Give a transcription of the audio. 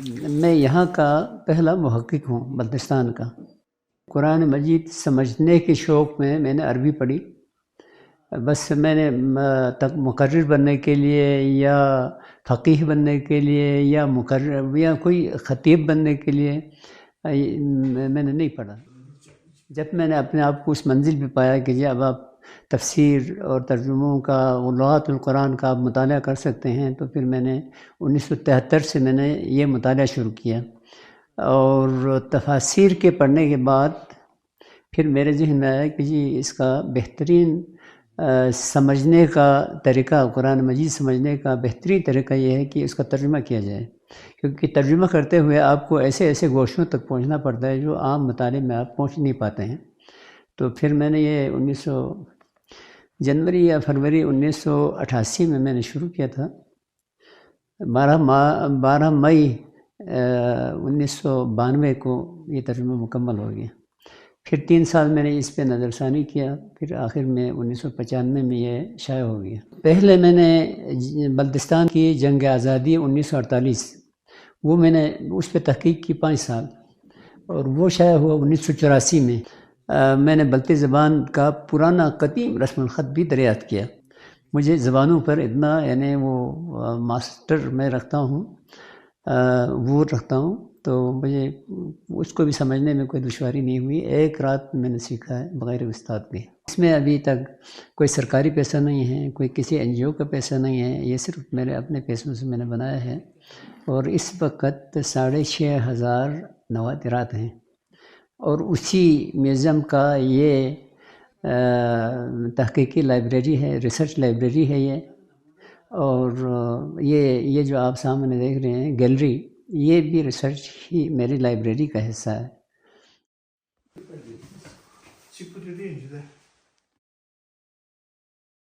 میں یہاں کا پہلا محقق ہوں بلتستان کا۔ قرآن مجید سمجھنے کے شوق میں میں نے عربی پڑھی، بس میں نے مقرر بننے کے لیے یا فقیہ بننے کے لیے یا مقرر یا کوئی خطیب بننے کے لیے میں نے نہیں پڑھا۔ جب میں نے اپنے آپ کو اس منزل پہ پایا کہ جب آپ تفسیر اور ترجموں کا لغات القرآن کا آپ مطالعہ کر سکتے ہیں، تو پھر میں نے 1973 سے میں نے یہ مطالعہ شروع کیا، اور تفاسیر کے پڑھنے کے بعد پھر میرے ذہن میں آیا کہ جی اس کا بہترین سمجھنے کا طریقہ، قرآن مجید سمجھنے کا بہترین طریقہ یہ ہے کہ اس کا ترجمہ کیا جائے، کیونکہ ترجمہ کرتے ہوئے آپ کو ایسے ایسے گوشوں تک پہنچنا پڑتا ہے جو عام مطالعے میں آپ پہنچ نہیں پاتے ہیں۔ تو پھر میں نے یہ جنوری یا فروری 1988 میں نے شروع کیا تھا۔ 12 مئی 1992 کو یہ ترجمہ مکمل ہو گیا۔ پھر 3 سال میں نے اس پہ نظر ثانی کیا، پھر آخر میں 1995 میں یہ شائع ہو گیا۔ پہلے میں نے بلتستان کی جنگ آزادی 1948، وہ میں نے اس پہ تحقیق کی 5 سال، اور وہ شائع ہوا 1984 میں۔ میں نے بلتی زبان کا پرانا قدیم رسم الخط بھی دریافت کیا۔ مجھے زبانوں پر اتنا یعنی وہ ماسٹر میں رکھتا ہوں، تو مجھے اس کو بھی سمجھنے میں کوئی دشواری نہیں ہوئی۔ ایک رات میں نے سیکھا ہے بغیر استاد کے۔ اس میں ابھی تک کوئی سرکاری پیسہ نہیں ہے، کوئی کسی NGO کا پیسہ نہیں ہے، یہ صرف میرے اپنے پیسوں سے میں نے بنایا ہے، اور اس وقت 6500 نوادرات ہیں، اور اسی میوزیم کا یہ تحقیقی لائبریری ہے، ریسرچ لائبریری ہے یہ، اور یہ جو آپ سامنے دیکھ رہے ہیں گیلری، یہ بھی ریسرچ ہی میری لائبریری کا حصہ ہے۔